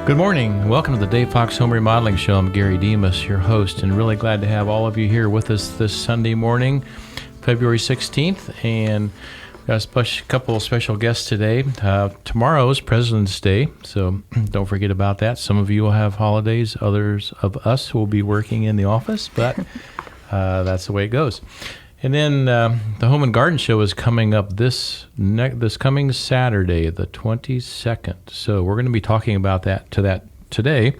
Good morning. Welcome to the Dave Fox Home Remodeling Show. I'm Gary Demas, your host, and really glad to have all of you here with us this Sunday morning, February 16th. And we've got a couple of special guests today. Tomorrow is President's Day, so don't forget about that. Some of you will have holidays. Others of us will be working in the office, but that's the way it goes. And then the Home and Garden Show is coming up this coming Saturday, the 22nd. So we're going to be talking about that today.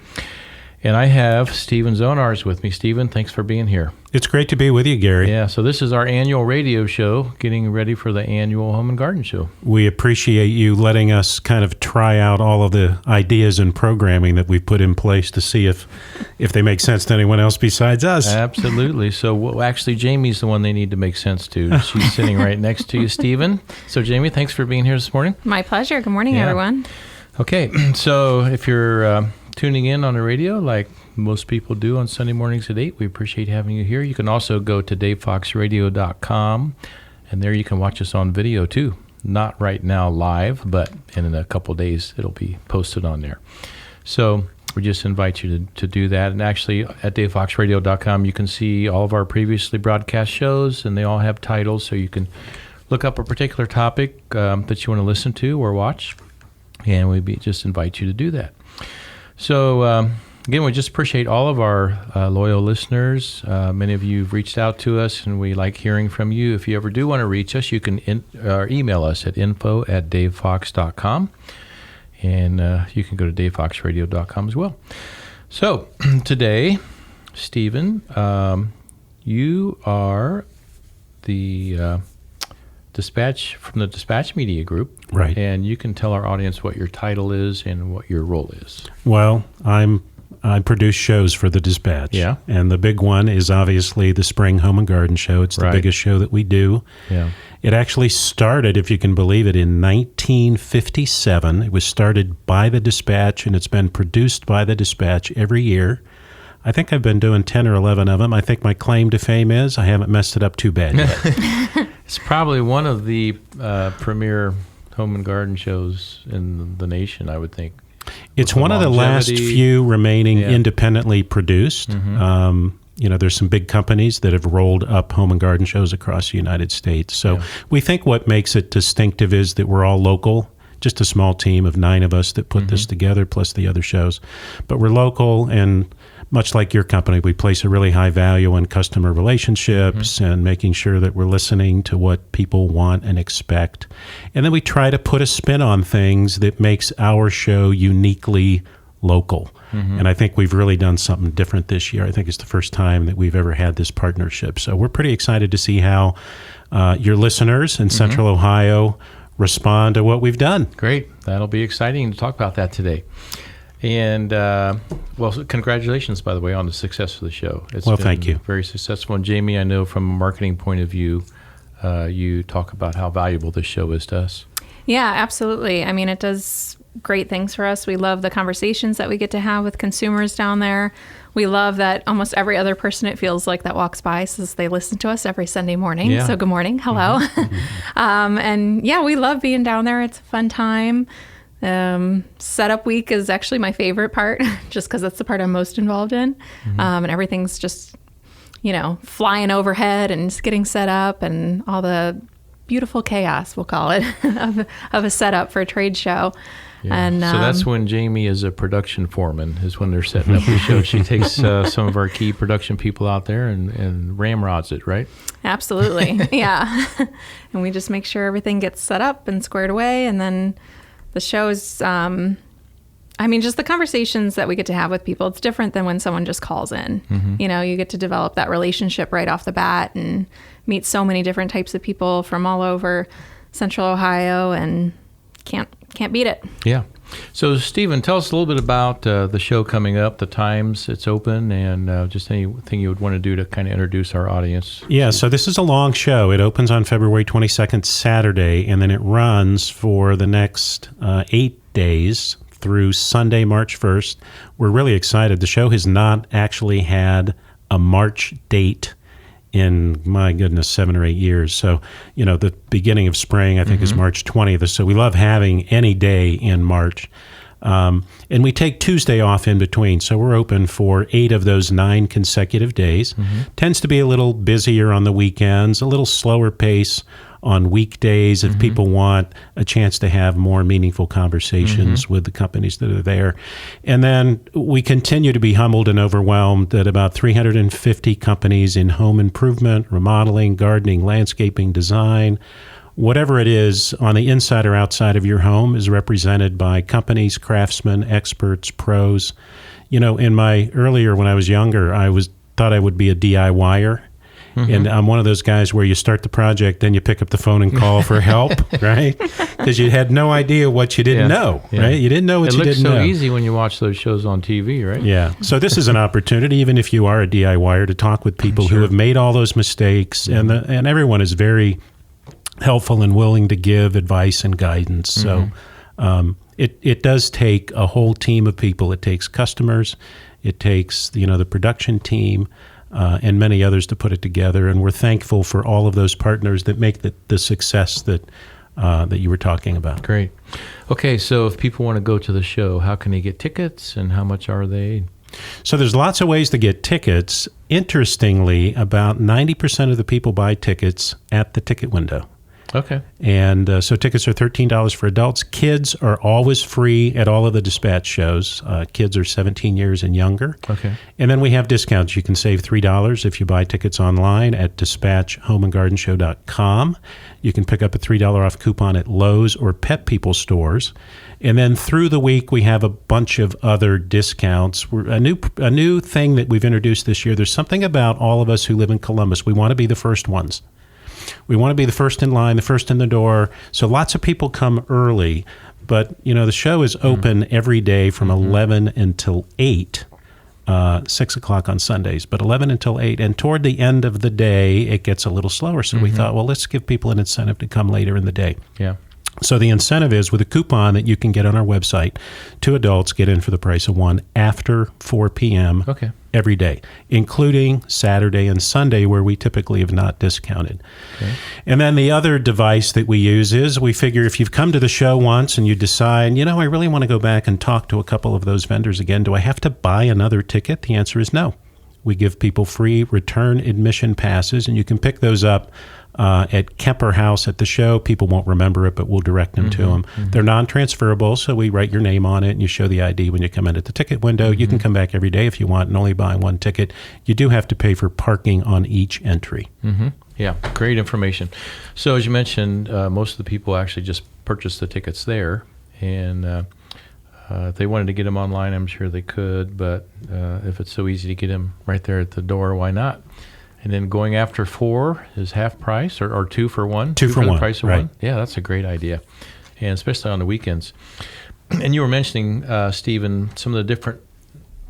And I have Stephen Zonars with me. Stephen, thanks for being here. It's great to be with you, Gary. Yeah, so this is our annual radio show, getting ready for the annual Home and Garden Show. We appreciate you letting us kind of try out all of the ideas and programming that we've put in place to see if they make sense to anyone else besides us. Absolutely. So actually, Jamie's the one they need to make sense to. She's sitting right next to you, Stephen. So Jamie, thanks for being here this morning. My pleasure. Good morning, everyone. Okay, so if you're tuning in on the radio like most people do on Sunday mornings at 8, we appreciate having you here. You can also go to davefoxradio.com, and there you can watch us on video too. Not right now live, but in a couple days it'll be posted on there. So we just invite you to do that. And actually at davefoxradio.com you can see all of our previously broadcast shows, and they all have titles, so you can look up a particular topic that you want to listen to or watch, and we just invite you to do that. So again, we just appreciate all of our loyal listeners. Many of you have reached out to us, and we like hearing from you. If you ever do want to reach us, you can email us at info@davefox.com, and you can go to davefoxradio.com as well. So today, Stephen, you are the Dispatch from the Dispatch Media Group. Right. And you can tell our audience what your title is and what your role is. Well, I produce shows for the Dispatch. Yeah. And the big one is obviously the Spring Home and Garden Show. It's the biggest show that we do. Yeah. It actually started, if you can believe it, in 1957. It was started by the Dispatch, and it's been produced by the Dispatch every year. I think I've been doing 10 or 11 of them. I think my claim to fame is I haven't messed it up too bad yet. It's probably one of the premier home and garden shows in the nation, I would think. It's one of the last few remaining independently produced. Mm-hmm. There's some big companies that have rolled up home and garden shows across the United States. So we think what makes it distinctive is that we're all local, just a small team of 9 of us that put this together, plus the other shows. But we're local, and much like your company, we place a really high value on customer relationships and making sure that we're listening to what people want and expect. And then we try to put a spin on things that makes our show uniquely local. And I think we've really done something different this year. I think it's the first time that we've ever had this partnership. So we're pretty excited to see how your listeners in Central Ohio respond to what we've done. Great. That'll be exciting to talk about that today. And, congratulations, by the way, on the success of the show. It's been thank you. Very successful. And Jamie, I know from a marketing point of view, you talk about how valuable this show is to us. Yeah, absolutely. I mean, it does great things for us. We love the conversations that we get to have with consumers down there. We love that almost every other person, it feels like, that walks by says they listen to us every Sunday morning. Yeah. So good morning. Hello. We love being down there. It's a fun time. Setup week is actually my favorite part, just because that's the part I'm most involved in. And everything's just, flying overhead and just getting set up, and all the beautiful chaos, we'll call it, of a setup for a trade show. Yeah. And so that's when Jamie is a production foreman, is when they're setting up the show. She takes some of our key production people out there and ramrods it, right? Absolutely. Yeah. And we just make sure everything gets set up and squared away, and then the show's, just the conversations that we get to have with people, it's different than when someone just calls in. You get to develop that relationship right off the bat and meet so many different types of people from all over Central Ohio, and can't beat it. Yeah. So, Stephen, tell us a little bit about the show coming up, the times it's open, and just anything you would want to do to kind of introduce our audience. Yeah, so this is a long show. It opens on February 22nd, Saturday, and then it runs for the next 8 days through Sunday, March 1st. We're really excited. The show has not actually had a March date in, my goodness, 7 or 8 years. So, the beginning of spring, I think, is March 20th. So we love having any day in March. And we take Tuesday off in between. So we're open for 8 of those 9 consecutive days. Tends to be a little busier on the weekends, a little slower pace on weekdays if people want a chance to have more meaningful conversations with the companies that are there. And then we continue to be humbled and overwhelmed that about 350 companies in home improvement, remodeling, gardening, landscaping, design, whatever it is on the inside or outside of your home is represented by companies, craftsmen, experts, pros. When I was younger, thought I would be a DIYer. And I'm one of those guys where you start the project, then you pick up the phone and call for help, right? Because you had no idea what you didn't know, right? You didn't know what you didn't know. It looks so easy when you watch those shows on TV, right? Yeah. So this is an opportunity, even if you are a DIYer, to talk with people who have made all those mistakes, and everyone is very helpful and willing to give advice and guidance. So it does take a whole team of people. It takes customers, it takes the production team, and many others to put it together. And we're thankful for all of those partners that make the success that you were talking about. Great. Okay, so if people want to go to the show, how can they get tickets, and how much are they? So there's lots of ways to get tickets. Interestingly, about 90% of the people buy tickets at the ticket window. Okay. And so tickets are $13 for adults. Kids are always free at all of the Dispatch shows. Kids are 17 years and younger. Okay. And then we have discounts. You can save $3 if you buy tickets online at dispatchhomeandgardenshow.com. You can pick up a $3 off coupon at Lowe's or Pet People stores. And then through the week, we have a bunch of other discounts. A new thing that we've introduced this year, there's something about all of us who live in Columbus. We want to be the first ones. We want to be the first in line, the first in the door. So lots of people come early. But, the show is open every day from 11 until 8, 6 o'clock on Sundays, but 11 until 8. And toward the end of the day, it gets a little slower. So we thought, well, let's give people an incentive to come later in the day. Yeah. So the incentive is with a coupon that you can get on our website, 2 adults get in for the price of 1 after 4 p.m. Every day, including Saturday and Sunday, where we typically have not discounted. Okay. And then the other device that we use is we figure if you've come to the show once and you decide, I really want to go back and talk to a couple of those vendors again, do I have to buy another ticket? The answer is no. We give people free return admission passes, and you can pick those up at Kemper House at the show. People won't remember it, but we'll direct them to them. They're non-transferable, so we write your name on it, and you show the ID when you come in at the ticket window. You can come back every day if you want and only buy 1 ticket. You do have to pay for parking on each entry. Yeah, great information. So as you mentioned, most of the people actually just purchase the tickets there, and if they wanted to get them online, I'm sure they could, but if it's so easy to get them right there at the door, why not? And then going after 4 is half price, or 2 for 1? 2 for 1, the price of right. 1? Yeah, that's a great idea, and especially on the weekends. And you were mentioning, Stephen, some of the different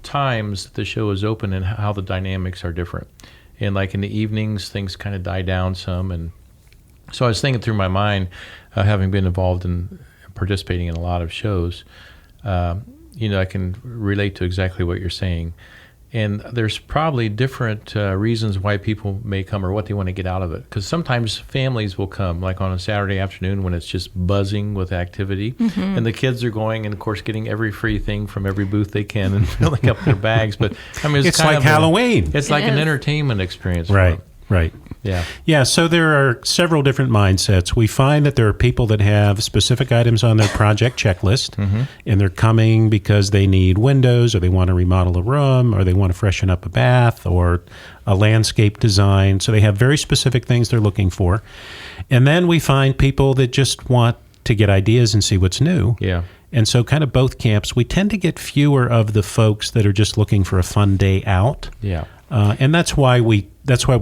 times that the show is open and how the dynamics are different. And like in the evenings, things kind of die down some. And so I was thinking through my mind, having been involved in participating in a lot of shows, I can relate to exactly what you're saying. And there's probably different reasons why people may come or what they want to get out of it. Because sometimes families will come, like on a Saturday afternoon when it's just buzzing with activity. And the kids are going and, of course, getting every free thing from every booth they can and filling up their bags. But I mean, it's kind like Halloween. It's like an entertainment experience. Right. Right. Yeah. Yeah. So there are several different mindsets. We find that there are people that have specific items on their project checklist, and they're coming because they need windows, or they want to remodel a room, or they want to freshen up a bath, or a landscape design. So they have very specific things they're looking for. And then we find people that just want to get ideas and see what's new. Yeah. And so kind of both camps. We tend to get fewer of the folks that are just looking for a fun day out. Yeah. And that's why we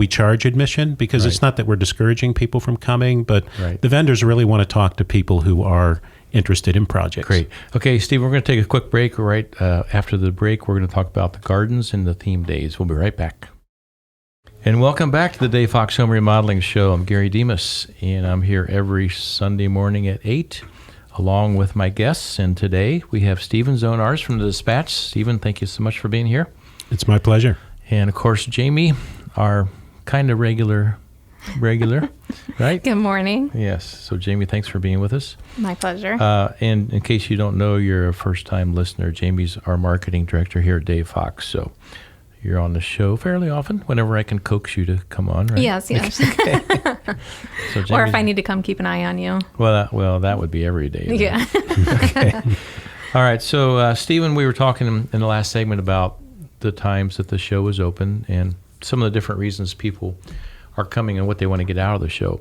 charge admission, because it's not that we're discouraging people from coming, but the vendors really want to talk to people who are interested in projects. Great. Okay, Steve, we're going to take a quick break. Right after the break, we're going to talk about the gardens and the theme days. We'll be right back. And welcome back to the Dave Fox Home Remodeling Show. I'm Gary Demas, and I'm here every Sunday morning at 8, along with my guests. And today we have Stephen Zonars from the Dispatch. Stephen, thank you so much for being here. It's my pleasure. And, of course, Jamie, our kind of regular, right? Good morning. Yes. So, Jamie, thanks for being with us. My pleasure. And in case you don't know, you're a first-time listener. Jamie's our marketing director here at Dave Fox. So you're on the show fairly often, whenever I can coax you to come on, right? Yes. Okay. So Or if I need to come keep an eye on you. Well, that would be every day. Then. Yeah. Okay. All right. So, Stephen, we were talking in the last segment about the times that the show is open and some of the different reasons people are coming and what they want to get out of the show.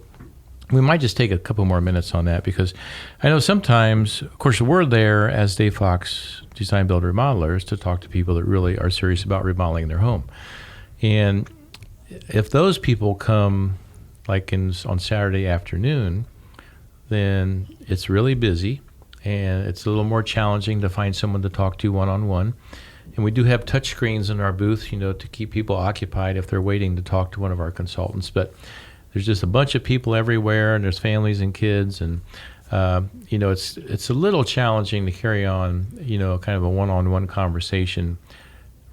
We might just take a couple more minutes on that because I know sometimes, of course, we're there as Dave Fox Design Build Remodelers to talk to people that really are serious about remodeling their home. And if those people come like on Saturday afternoon, then it's really busy and it's a little more challenging to find someone to talk to one-on-one. And we do have touch screens in our booth, to keep people occupied if they're waiting to talk to one of our consultants. But there's just a bunch of people everywhere, and there's families and kids, and it's a little challenging to carry on, kind of a one-on-one conversation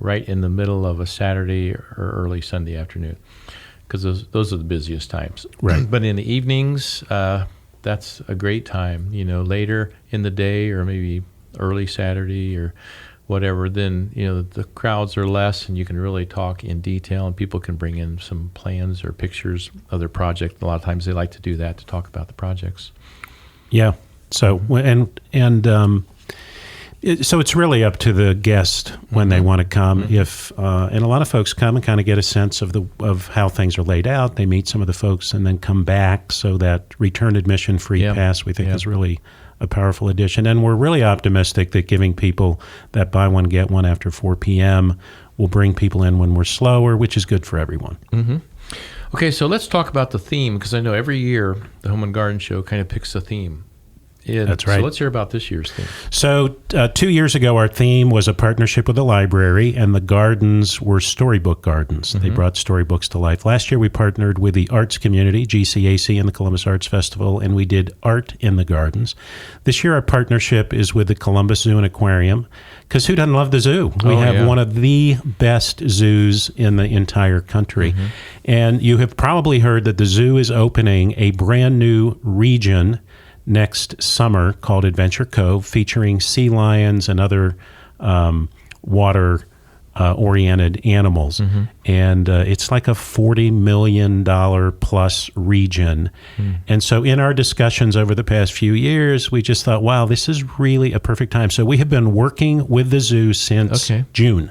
right in the middle of a Saturday or early Sunday afternoon, because those are the busiest times. Right. But in the evenings, that's a great time. Later in the day or maybe early Saturday or whatever, then the crowds are less and you can really talk in detail and people can bring in some plans or pictures of their project. A lot of times they like to do that to talk about the projects. Yeah. So so it's really up to the guest when they want to come. If and a lot of folks come and kind of get a sense of how things are laid out. They meet some of the folks and then come back. So that return admission free pass we think is really a powerful addition. And we're really optimistic that giving people that buy one, get one after 4 p.m. will bring people in when we're slower, which is good for everyone. Mm-hmm. Okay, so let's talk about the theme, because I know every year the Home and Garden Show kind of picks a theme. That's right. So let's hear about this year's theme. So 2 years ago, our theme was a partnership with the library, and the gardens were storybook gardens. They brought storybooks to life. Last year, we partnered with the arts community, GCAC, and the Columbus Arts Festival, and we did art in the gardens. This year, our partnership is with the Columbus Zoo and Aquarium, because who doesn't love the zoo? We have one of the best zoos in the entire country. And you have probably heard that the zoo is opening a brand new region next summer called Adventure Cove, featuring sea lions and other water-oriented animals. And it's like a $40 million plus region. And so in our discussions over the past few years, we just thought, wow, this is really a perfect time. So we have been working with the zoo since June.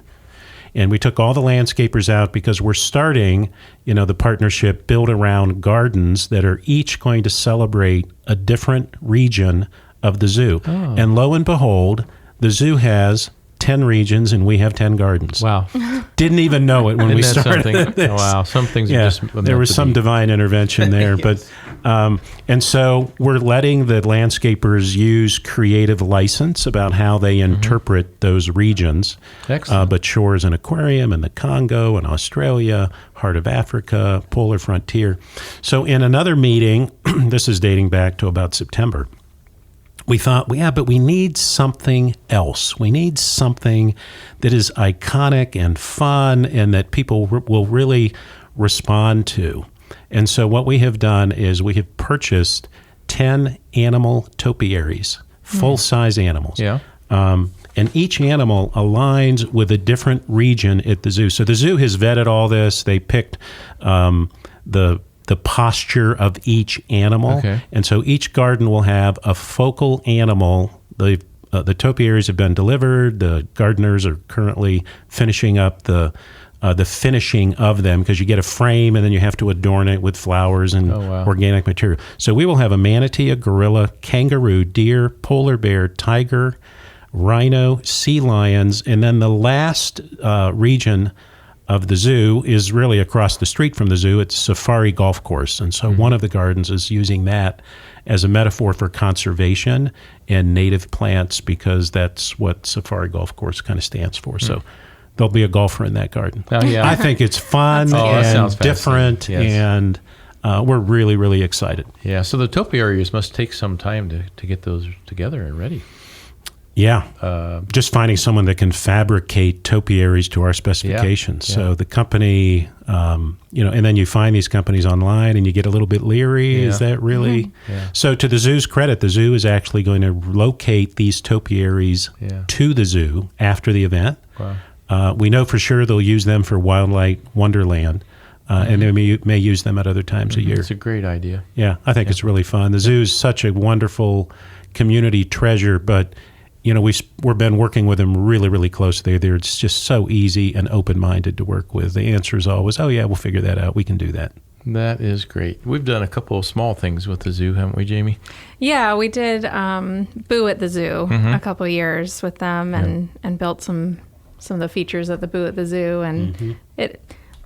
And we took all the landscapers out because we're starting, the partnership built around gardens that are each going to celebrate a different region of the zoo. And lo and behold, the zoo has 10 regions and we have 10 gardens. Wow. Didn't even know it when we started this. Wow, some things are just there was some divine intervention there. But and so we're letting the landscapers use creative license about how they interpret those regions. Excellent. But shores and aquarium in the Congo and Australia, heart of Africa, polar frontier. So in another meeting, this is dating back to about September, we thought, but we need something else. We need something that is iconic and fun and that people will really respond to. And so what we have done is we have purchased 10 animal topiaries, full-size animals. Yeah. And each animal aligns with a different region at the zoo. So the zoo has vetted all this. They picked the posture of each animal. And so each garden will have a focal animal. The topiaries have been delivered. The gardeners are currently finishing up the finishing of them, because you get a frame and then you have to adorn it with flowers and organic material. So we will have a manatee, a gorilla, kangaroo, deer, polar bear, tiger, rhino, sea lions, and then the last region of the zoo is really across the street from the zoo. It's Safari Golf Course. And so one of the gardens is using that as a metaphor for conservation and native plants, because that's what Safari Golf Course kind of stands for. So there'll be a golfer in that garden. I think it's fun and different, and we're really, really excited. Yeah, so the topiaries must take some time to get those together and ready. Just finding someone that can fabricate topiaries to our specifications. Yeah. So the company, and then you find these companies online and you get a little bit leery. Yeah. Is that really? Mm-hmm. Yeah. So to the zoo's credit, the zoo is actually going to locate these topiaries to the zoo after the event. Wow. We know for sure they'll use them for Wildlife Wonderland. And they may use them at other times a year. It's a great idea. Yeah, I think it's really fun. The zoo is such a wonderful community treasure, but we've been working with them really, really closely. They're just so easy and open-minded to work with. The answer is always, "Oh yeah, we'll figure that out. We can do that." That is great. We've done a couple of small things with the zoo, haven't we, Jamie? Yeah, we did Boo at the Zoo a couple of years with them, and built some of the features of the Boo at the Zoo, and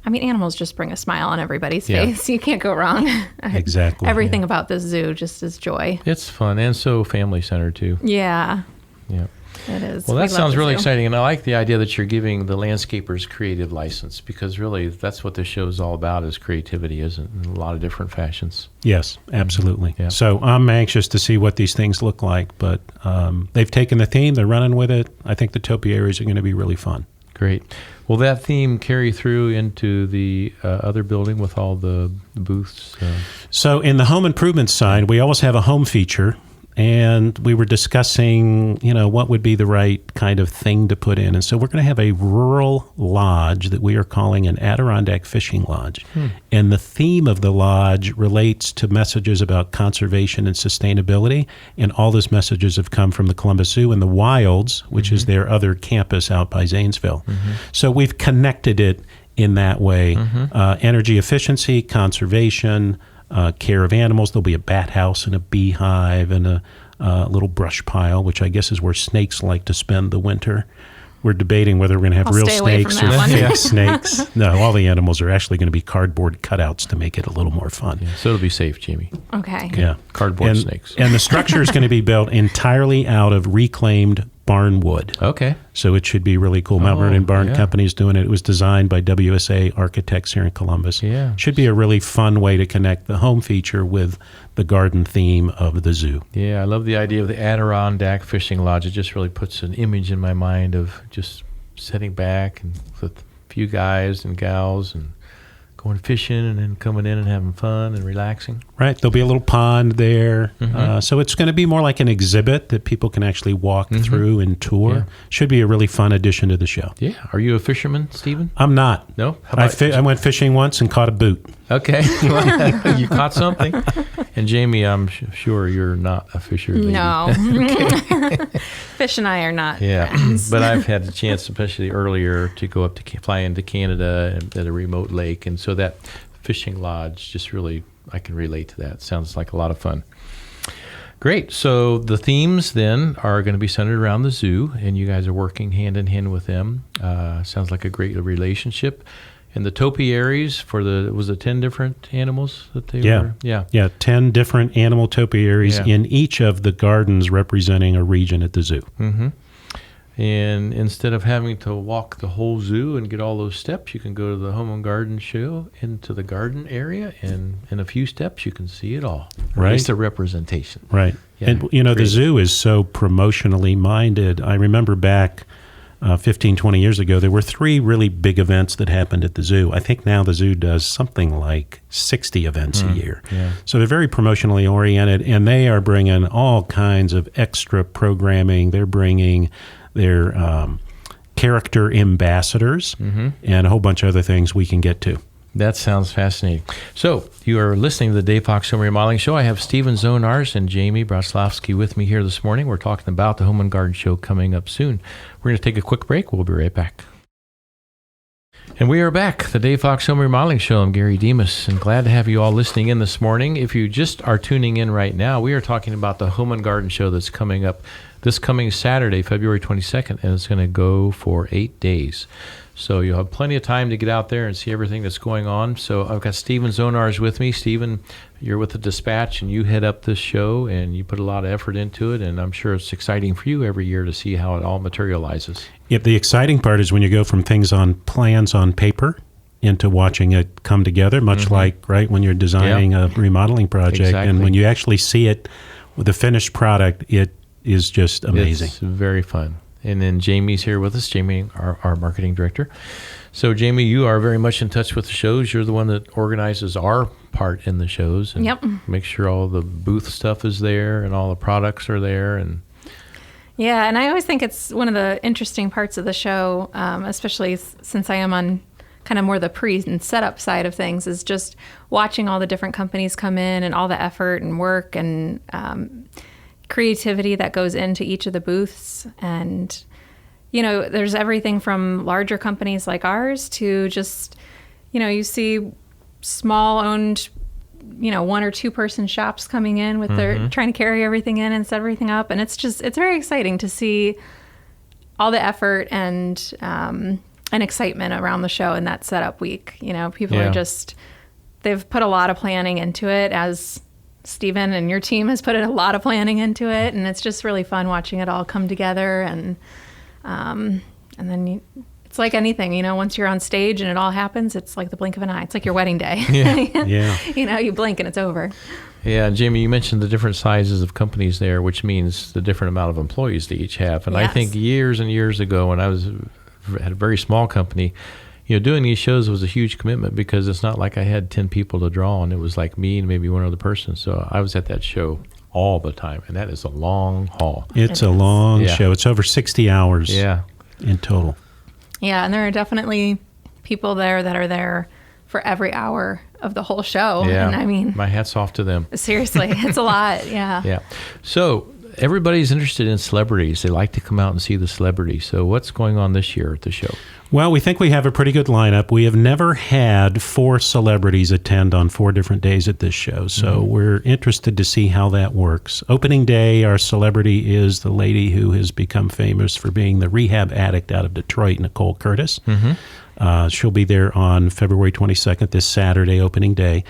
animals just bring a smile on everybody's face. You can't go wrong. Exactly. Everything about this zoo just is joy. It's fun and so family-centered, too. Yeah. Yeah. It is. Well, that sounds really exciting, and I like the idea that you're giving the landscapers creative license, because really that's what this show is all about, is creativity, isn't it? In a lot of different fashions. Yes, absolutely. Yeah. So I'm anxious to see what these things look like, but they've taken the theme, they're running with it. I think the topiaries are going to be really fun. Great. Will that theme carry through into the other building with all the booths? So in the home improvement side, we always have a home feature, and we were discussing, what would be the right kind of thing to put in. And so we're going to have a rural lodge that we are calling an Adirondack fishing lodge. And the theme of the lodge relates to messages about conservation and sustainability. And all those messages have come from the Columbus Zoo and the Wilds, which is their other campus out by Zanesville. So we've connected it in that way. Energy efficiency, conservation, care of animals. There'll be a bat house and a beehive and a little brush pile, which I guess is where snakes like to spend the winter. We're debating whether we're going to have real snakes or fake snakes. No, all the animals are actually going to be cardboard cutouts to make it a little more fun. Yeah, so it'll be safe, Jamie. Okay. Yeah. Cardboard snakes. And the structure is going to be built entirely out of reclaimed barn wood. Okay. So it should be really cool. Mount Vernon Barn Company is doing it. It was designed by WSA Architects here in Columbus. Yeah. Should be a really fun way to connect the home feature with the garden theme of the zoo. Yeah, I love the idea of the Adirondack Fishing Lodge. It just really puts an image in my mind of just sitting back and with a few guys and gals and going fishing and then coming in and having fun and relaxing. Right. There'll be a little pond there. So it's going to be more like an exhibit that people can actually walk through and tour. Yeah. Should be a really fun addition to the show. Yeah. Are you a fisherman, Stephen? I'm not. No? I went fishing once and caught a boot. Okay. You caught something? And Jamie, I'm sure you're not a fisher lady. No. Fish and I are not friends. But I've had the chance, especially earlier, to go up to fly into Canada at a remote lake. And so that fishing lodge just really, I can relate to that. Sounds like a lot of fun. Great. So the themes then are going to be centered around the zoo, and you guys are working hand in hand with them. Sounds like a great relationship. And the topiaries was it 10 different animals that they were? Yeah, 10 different animal topiaries in each of the gardens representing a region at the zoo. And instead of having to walk the whole zoo and get all those steps, you can go to the Home and Garden show into the garden area, and in a few steps you can see it all. Right. At least a representation. Right. Yeah, and, the zoo is so promotionally minded. I remember back 15, 20 years ago, there were 3 really big events that happened at the zoo. I think now the zoo does something like 60 events a year. Yeah. So they're very promotionally oriented, and they are bringing all kinds of extra programming. They're bringing their character ambassadors and a whole bunch of other things we can get to. That sounds fascinating. So you are listening to the Dave Fox Home Remodeling Show. I have Stephen Zonars and Jamie Braslavsky with me here this morning. We're talking about the Home and Garden Show coming up soon. We're going to take a quick break. We'll be right back. And we are back, the Dave Fox Home Remodeling Show. I'm Gary Demas, and glad to have you all listening in this morning. If you just are tuning in right now, we are talking about the Home and Garden Show that's coming up this coming Saturday, February 22nd, and it's going to go for 8 days. So you'll have plenty of time to get out there and see everything that's going on. So I've got Stephen Zonars with me. Stephen, you're with the Dispatch, and you head up this show, and you put a lot of effort into it, and I'm sure it's exciting for you every year to see how it all materializes. Yep, the exciting part is when you go from things on plans on paper into watching it come together, much like, right, when you're designing a remodeling project. Exactly. And when you actually see it with the finished product, it is just amazing. It's very fun. And then Jamie's here with us, Jamie, our marketing director. So, Jamie, you are very much in touch with the shows. You're the one that organizes our part in the shows. And Yep. make sure all the booth stuff is there and all the products are there. And yeah, and I always think it's one of the interesting parts of the show, especially since I am on kind of more the pre and setup side of things, is just watching all the different companies come in and all the effort and work and creativity that goes into each of the booths. And, you know, there's everything from larger companies like ours to just, you know, you see small owned, you know, 1 or 2 person shops coming in with their trying to carry everything in and set everything up. And it's very exciting to see all the effort and excitement around the show in that setup week. You know, people are just, they've put a lot of planning into it, as Stephen and your team has put a lot of planning into it. And it's just really fun watching it all come together. And then it's like anything, you know, once you're on stage and it all happens, it's like the blink of an eye. It's like your wedding day. Yeah. You know, you blink and it's over. yeah, and Jamie, you mentioned the different sizes of companies there, which means the different amount of employees they each have. And I think years and years ago, when I had a very small company, you know, doing these shows was a huge commitment, because it's not like I had 10 people to draw on. It was like me and maybe one other person. So I was at that show all the time, and that is a long haul. It's a long show. It's over 60 hours in total. Yeah, and there are definitely people there that are there for every hour of the whole show. Yeah, And I mean, my hat's off to them. seriously, it's a lot. Yeah. Yeah. So everybody's interested in celebrities. They like to come out and see the celebrities. So what's going on this year at the show? Well, we think we have a pretty good lineup. We have never had 4 celebrities attend on 4 different days at this show, so we're interested to see how that works. Opening day, our celebrity is the lady who has become famous for being the rehab addict out of Detroit, Nicole Curtis. She'll be there on February 22nd, this Saturday, opening day.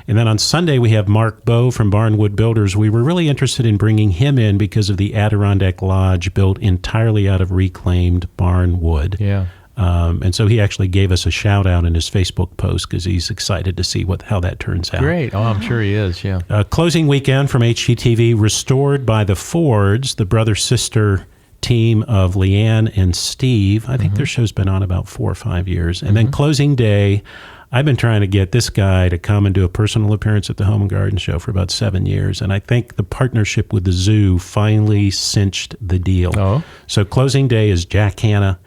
And then on Sunday, we have Mark Bowe from Barnwood Builders. We were really interested in bringing him in because of the Adirondack Lodge, built entirely out of reclaimed barn wood. Yeah. And so he actually gave us a shout out in his Facebook post because he's excited to see how that turns out. Great. Oh, I'm sure he is. Yeah. Closing weekend from HGTV, restored by the Fords, the brother-sister team of Leanne and Steve. I think their show's been on about 4 or 5 years. And then closing day, I've been trying to get this guy to come and do a personal appearance at the Home and Garden Show for about 7 years. And I think the partnership with the zoo finally cinched the deal. Oh. So closing day is Jack Hanna.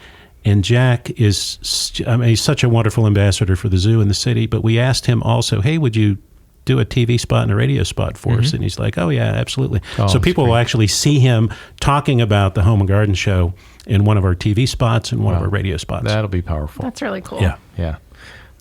And Jack is, I mean, he's such a wonderful ambassador for the zoo in the city. But we asked him also, hey, would you do a TV spot and a radio spot for us? And he's like, oh, yeah, absolutely. Oh, so people great. will actually see him talking about the Home and Garden Show in one of our TV spots and one of our radio spots. That'll be powerful. That's really cool. Yeah. Yeah.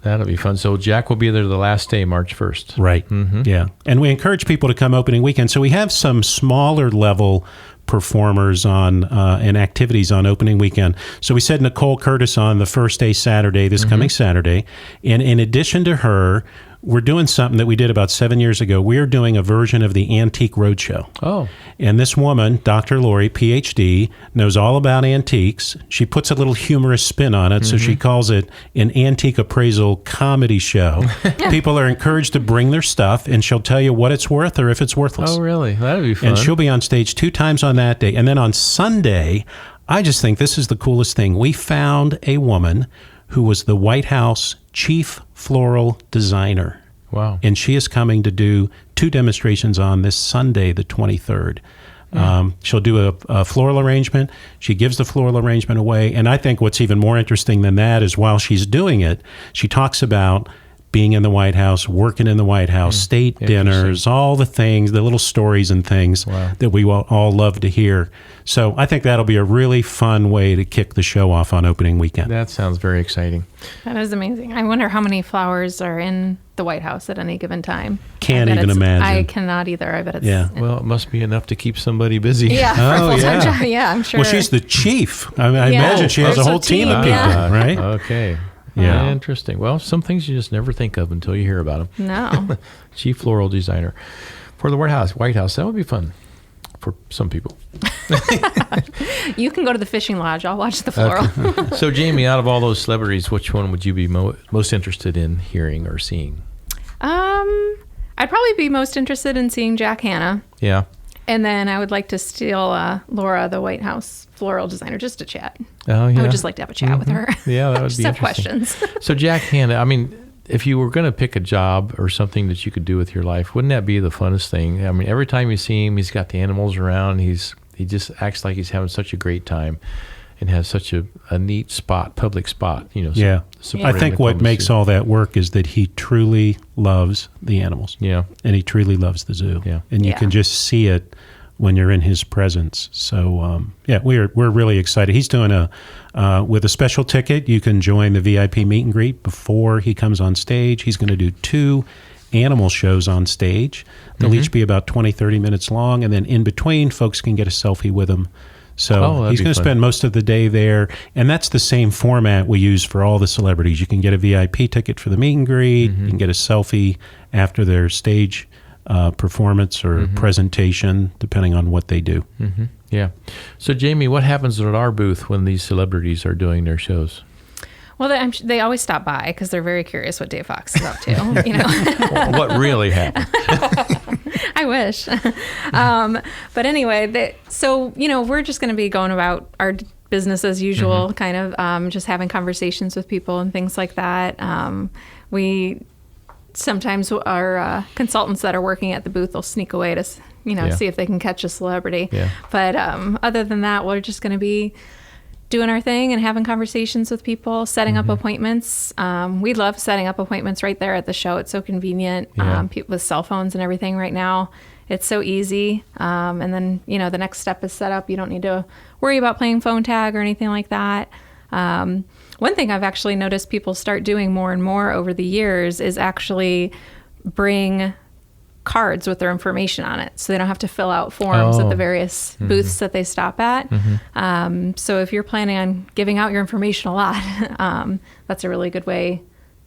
That'll be fun. So Jack will be there the last day, March 1st. Right. Yeah. And we encourage people to come opening weekend. So we have some smaller level performers on and activities on opening weekend. So we said Nicole Curtis on the first day, Saturday, this coming Saturday. And in addition to her, we're doing something that we did about 7 years ago. We're doing a version of the Antique Roadshow. Oh. And this woman, Dr. Lori, PhD, knows all about antiques. She puts a little humorous spin on it, so she calls it an antique appraisal comedy show. People are encouraged to bring their stuff, and she'll tell you what it's worth or if it's worthless. Oh, really? That'll be fun. And she'll be on stage 2 times on that day. And then on Sunday, I just think this is the coolest thing. We found a woman who was the White House chief floral designer. Wow. And she is coming to do 2 demonstrations on this Sunday, the 23rd. She'll do a floral arrangement. She gives the floral arrangement away. And I think what's even more interesting than that is while she's doing it, she talks about being in the White House, working in the White House, state dinners, all the things, the little stories and things that we all love to hear. So I think that'll be a really fun way to kick the show off on opening weekend. That sounds very exciting. That is amazing. I wonder how many flowers are in the White House at any given time. Can't even imagine. I cannot either. I bet it's... Yeah. Well, it must be enough to keep somebody busy. Yeah, for a full-time job. Yeah, I'm sure. Well, she's the chief. I imagine she has a whole team of people, right? Okay. Yeah. Interesting. Well, some things you just never think of until you hear about them. No. Chief floral designer for the White House. That would be fun for some people. You can go to the fishing lodge. I'll watch the floral. Okay. So, Jamie, out of all those celebrities, which one would you be most interested in hearing or seeing? I'd probably be most interested in seeing Jack Hanna. Yeah. And then I would like to steal Laura, the White House floral designer, just to chat. Oh, yeah. I would just like to have a chat with her. Yeah, that would just be have interesting. questions. So Jack Hanna, I mean, if you were going to pick a job or something that you could do with your life, wouldn't that be the funnest thing? I mean, every time you see him, he's got the animals around. He just acts like he's having such a great time and has such a neat spot, public spot. I think what makes all that work is that he truly loves the animals. Yeah. And he truly loves the zoo. Yeah. And you can just see it when you're in his presence. So, we're really excited. He's doing with a special ticket, you can join the VIP meet and greet before he comes on stage. He's going to do 2 animal shows on stage. They'll each be about 20, 30 minutes long. And then in between, folks can get a selfie with him. So he's going to spend most of the day there. And that's the same format we use for all the celebrities. You can get a VIP ticket for the meet and greet. You can get a selfie after their stage performance or presentation, depending on what they do. Yeah. So, Jamie, what happens at our booth when these celebrities are doing their shows? Well, they always stop by because they're very curious what Dave Fox is up to. What really happened? I wish. But anyway, we're just going to be going about our business as usual, kind of just having conversations with people and things like that. We sometimes our consultants that are working at the booth will sneak away to see if they can catch a celebrity. Yeah. But other than that, we're just going to be doing our thing and having conversations with people, setting up appointments. We love setting up appointments right there at the show. It's so convenient. Yeah. People with cell phones and everything right now, it's so easy. And then, the next step is set up. You don't need to worry about playing phone tag or anything like that. One thing I've actually noticed people start doing more and more over the years is actually bring cards with their information on it, so they don't have to fill out forms at the various booths that they stop at. So if you're planning on giving out your information a lot, that's a really good way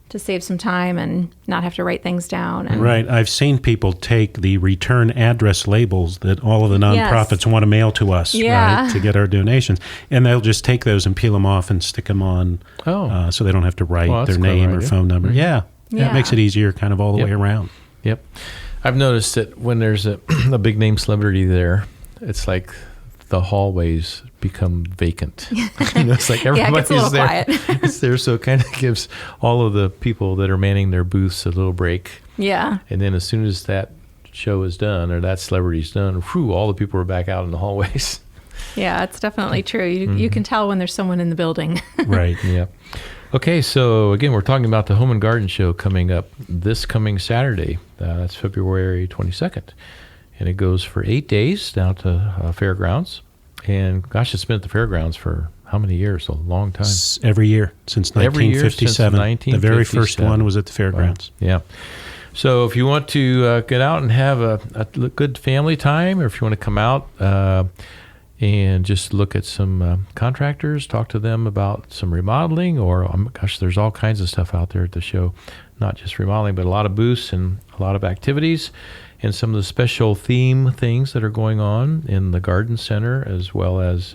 to save some time and not have to write things down. Right. I've seen people take the return address labels that all of the nonprofits want to mail to us, right, to get our donations, and they'll just take those and peel them off and stick them on so they don't have to write their name or phone number. Yeah, it makes it easier kind of all the way around. Yep. I've noticed that when there's a big name celebrity there, it's like the hallways become vacant. It's like everybody's there. It's there, so it kind of gives all of the people that are manning their booths a little break. Yeah. And then as soon as that show is done or that celebrity's done, all the people are back out in the hallways. Yeah, it's definitely true. You can tell when there's someone in the building. Right. Yeah. Okay, so again, we're talking about the Home and Garden Show coming up this coming Saturday. That's February 22nd. And it goes for 8 days down to Fairgrounds. And gosh, it's been at the Fairgrounds for how many years? A long time. Every year since 1957. The very first one was at the Fairgrounds. Wow. Yeah. So if you want to get out and have a good family time, or if you want to come out and just look at some contractors, talk to them about some remodeling, or there's all kinds of stuff out there at the show, not just remodeling, but a lot of booths and a lot of activities and some of the special theme things that are going on in the garden center, as well as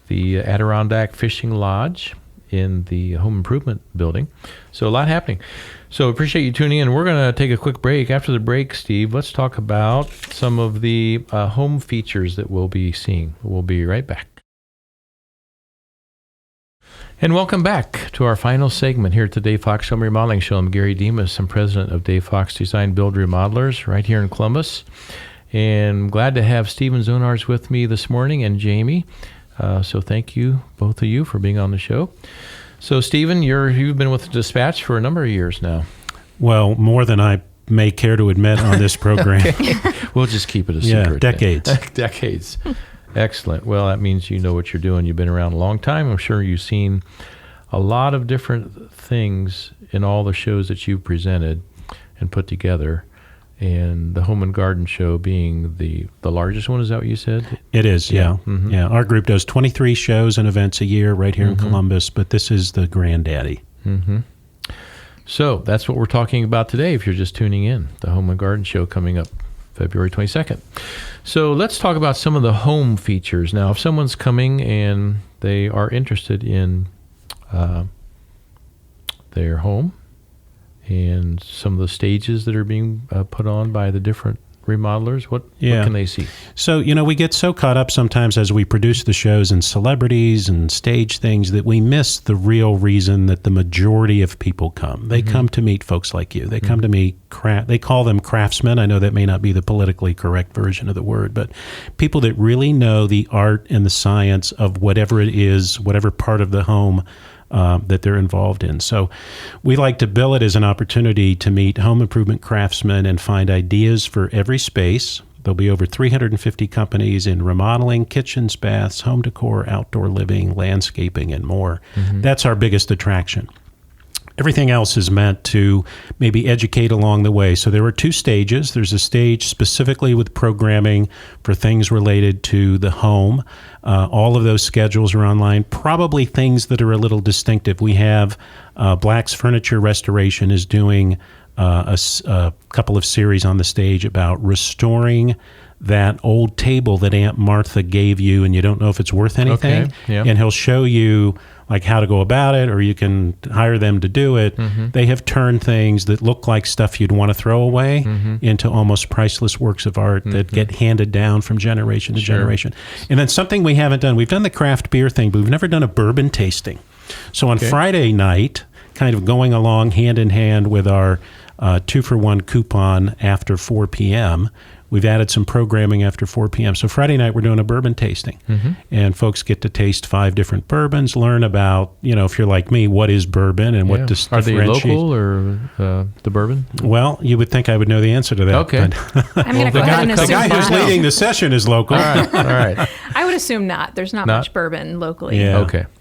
the Adirondack Fishing Lodge in the home improvement building. So a lot happening. So appreciate you tuning in. We're going to take a quick break. After the break, Steve, let's talk about some of the home features that we'll be seeing. We'll be right back. And welcome back to our final segment here at the Dave Fox Home Remodeling Show. I'm Gary Demas. I'm president of Dave Fox Design Build Remodelers right here in Columbus. And I'm glad to have Stephen Zonars with me this morning and Jamie. So thank you, both of you, for being on the show. So, Stephen, you've been with the Dispatch for a number of years now. Well, more than I may care to admit on this program. Okay. We'll just keep it a secret. Yeah, decades. Decades. Excellent. Well, that means you know what you're doing. You've been around a long time. I'm sure you've seen a lot of different things in all the shows that you've presented and put together. And the Home and Garden Show being the largest one, is that what you said? It is, yeah. Mm-hmm. Yeah, our group does 23 shows and events a year right here in Columbus, but this is the granddaddy. Mm-hmm. So that's what we're talking about today if you're just tuning in. The Home and Garden Show coming up February 22nd. So let's talk about some of the home features. Now, if someone's coming and they are interested in their home, and some of the stages that are being put on by the different remodelers? What can they see? So, we get so caught up sometimes as we produce the shows and celebrities and stage things that we miss the real reason that the majority of people come. They come to meet folks like you. They come to meet, they call them craftsmen. I know that may not be the politically correct version of the word, but people that really know the art and the science of whatever it is, whatever part of the home that they're involved in. So we like to bill it as an opportunity to meet home improvement craftsmen and find ideas for every space. There'll be over 350 companies in remodeling, kitchens, baths, home decor, outdoor living, landscaping, and more. That's our biggest attraction. Everything else is meant to maybe educate along the way. So there are 2 stages. There's a stage specifically with programming for things related to the home. All of those schedules are online, probably things that are a little distinctive. We have Black's Furniture Restoration is doing a couple of series on the stage about restoring that old table that Aunt Martha gave you and you don't know if it's worth anything. Okay, yeah. And he'll show you like how to go about it, or you can hire them to do it. They have turned things that look like stuff you'd want to throw away into almost priceless works of art that get handed down from generation to generation. And then something we haven't done, we've done the craft beer thing, but we've never done a bourbon tasting. So on Friday night, kind of going along hand in hand with our 2-for-1 coupon after 4 p.m., we've added some programming after 4 p.m. So Friday night, we're doing a bourbon tasting. And folks get to taste 5 different bourbons, learn about, if you're like me, what is bourbon and what Are they local or the bourbon? Well, you would think I would know the answer to that. Okay. I'm going to go ahead and The assume guy who's not. leading the session is local. All right. I would assume not. There's not much bourbon locally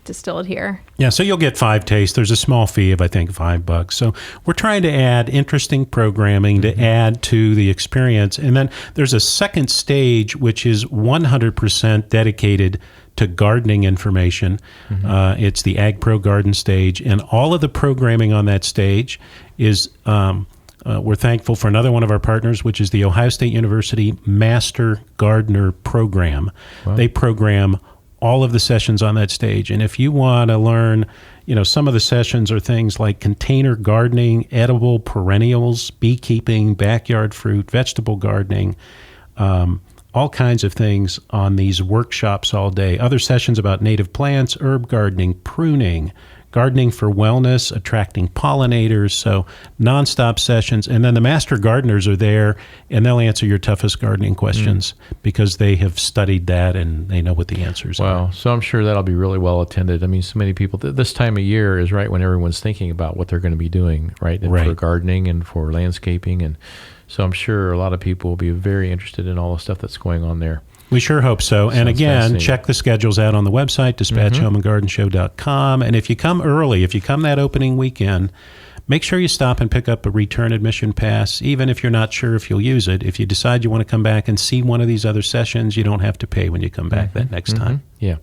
distilled here. Yeah, so you'll get 5 tastes. There's a small fee of, I think, $5. So we're trying to add interesting programming to add to the experience. And then there's a second stage, which is 100% dedicated to gardening information. It's the Ag Pro Garden stage. And all of the programming on that stage is, we're thankful for another one of our partners, which is the Ohio State University Master Gardener Program. Wow. They program all of the sessions on that stage. And if you want to learn, some of the sessions are things like container gardening, edible perennials, beekeeping, backyard fruit, vegetable gardening, all kinds of things on these workshops all day. Other sessions about native plants, herb gardening, pruning, gardening for wellness, attracting pollinators, so nonstop sessions. And then the master gardeners are there, and they'll answer your toughest gardening questions because they have studied that and they know what the answers are. Wow. So I'm sure that'll be really well attended. I mean, so many people, this time of year is right when everyone's thinking about what they're going to be doing, right? And for gardening and for landscaping. And so I'm sure a lot of people will be very interested in all the stuff that's going on there. We sure hope so. And again, check the schedules out on the website, dispatchhomeandgardenshow.com. And if you come early, if you come that opening weekend, make sure you stop and pick up a return admission pass, even if you're not sure if you'll use it. If you decide you want to come back and see one of these other sessions, you don't have to pay when you come back that next time. Yeah.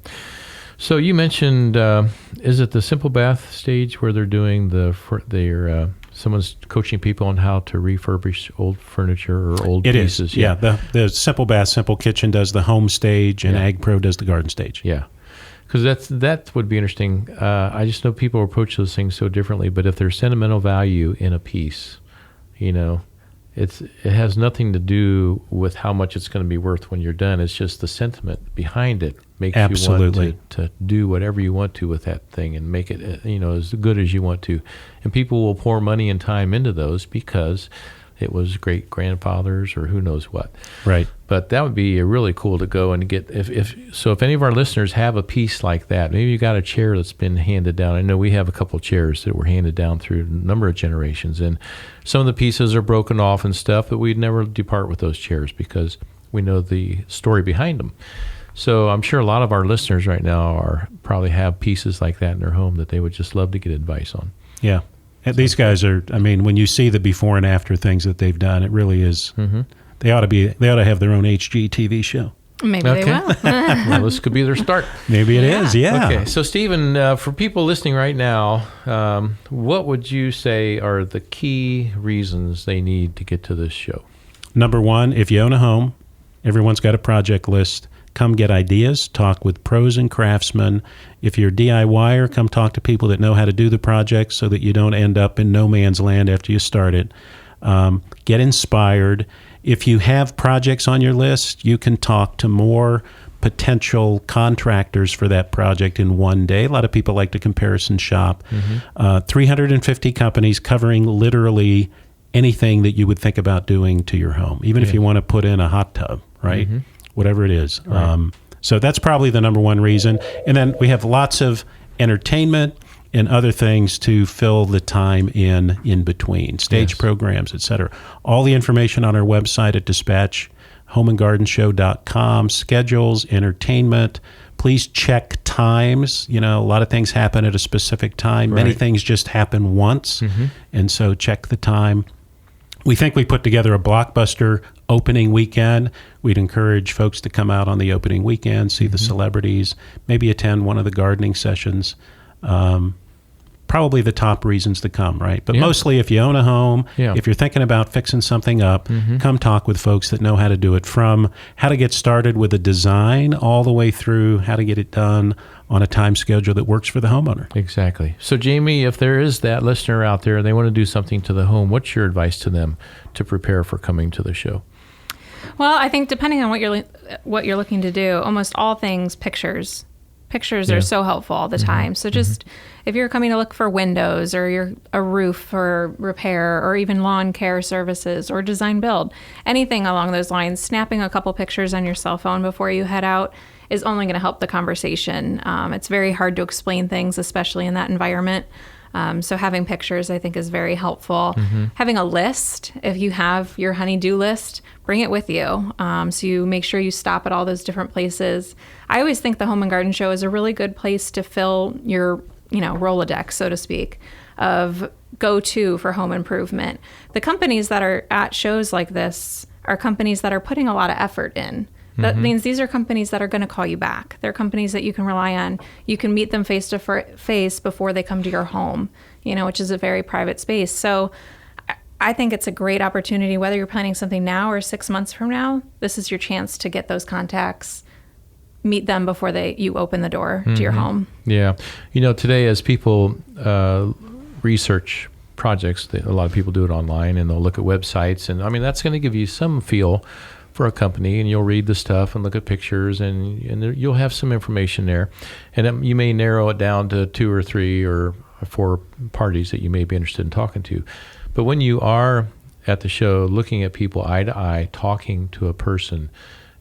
So you mentioned, is it the Simple Bath stage where they're doing someone's coaching people on how to refurbish old furniture or old pieces? It is, yeah. The Simple Bath, Simple Kitchen does the home stage, and Ag Pro does the garden stage. Yeah, because that would be interesting. I just know people approach those things so differently, but if there's sentimental value in a piece, it has nothing to do with how much it's going to be worth when you're done. It's just the sentiment behind it makes you want to do whatever you want to with that thing and make it as good as you want to. And people will pour money and time into those because it was great grandfathers or who knows what. Right. But that would be really cool to go and get. If any of our listeners have a piece like that, maybe you got a chair that's been handed down. I know we have a couple of chairs that were handed down through a number of generations, and some of the pieces are broken off and stuff, but we'd never depart with those chairs because we know the story behind them. So I'm sure a lot of our listeners right now probably have pieces like that in their home that they would just love to get advice on. Yeah. These guys are, when you see the before and after things that they've done, it really is, they ought to have their own HGTV show. Maybe they will. Well, this could be their start. Maybe it is, yeah. Okay, so Stephen, for people listening right now, what would you say are the key reasons they need to get to this show? Number one, if you own a home, everyone's got a project list. Come get ideas, talk with pros and craftsmen. If you're a DIYer, come talk to people that know how to do the project so that you don't end up in no man's land after you start it. Get inspired. if you have projects on your list, you can talk to more potential contractors for that project in one day. A lot of people like to comparison shop. 350 companies covering literally anything that you would think about doing to your home, even if you want to put in a hot tub, right? Whatever it is. Right. So that's probably the number one reason. And then we have lots of entertainment and other things to fill the time in between, stage programs, etc. All the information on our website at dispatchhomeandgardenshow.com, schedules, entertainment. Please check times. You know, a lot of things happen at a specific time. Right. Many things just happen once. And so check the time. We think we put together a blockbuster opening weekend. We'd encourage folks to come out on the opening weekend, see the celebrities, maybe attend one of the gardening sessions. Probably the top reasons to come, right? But mostly if you own a home, if you're thinking about fixing something up, come talk with folks that know how to do it, from how to get started with a design all the way through how to get it done on a time schedule that works for the homeowner. Exactly. So, Jamie, if there is that listener out there and they want to do something to the home, what's your advice to them to prepare for coming to the show? Well, I think depending on what you're looking to do, almost all things pictures are so helpful all the time. So just if you're coming to look for windows or you're a roof for repair or even lawn care services or design build, anything along those lines, snapping a couple pictures on your cell phone before you head out is only going to help the conversation. It's very hard to explain things, especially in that environment. So having pictures, I think, is very helpful. Having a list, if you have your honey-do list, bring it with you. So you make sure you stop at all those different places. I always think the Home and Garden Show is a really good place to fill your, Rolodex, so to speak, of go-to for home improvement. The companies that are at shows like this are companies that are putting a lot of effort in. That means these are companies that are going to call you back. They're companies that you can rely on. You can meet them face to face before they come to your home, which is a very private space. So I think it's a great opportunity, whether you're planning something now or 6 months from now. This is your chance to get those contacts, meet them before you open the door to your home. Yeah. Today as people research projects, a lot of people do it online and they'll look at websites. And that's going to give you some feel for a company, and you'll read the stuff and look at pictures, and you'll have some information there. And you may narrow it down to 2 or 3 or 4 parties that you may be interested in talking to. But when you are at the show looking at people eye to eye, talking to a person,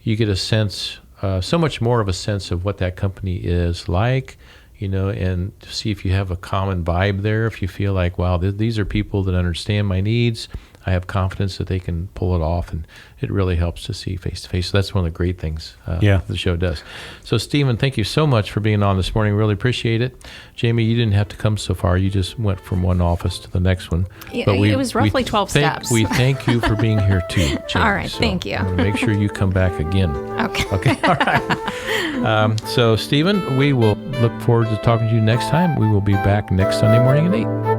you get a sense, so much more of a sense of what that company is like, and to see if you have a common vibe there, if you feel like, wow, these are people that understand my needs. I have confidence that they can pull it off, and it really helps to see face to face. So that's one of the great things the show does. So, Stephen, thank you so much for being on this morning. Really appreciate it. Jamie, you didn't have to come so far. You just went from one office to the next one. Yeah, but it was roughly 12 steps. We thank you for being here too, Jamie. All right, thank you. I'm going to make sure you come back again. Okay. All right. So, Stephen, we will look forward to talking to you next time. We will be back next Sunday morning at 8.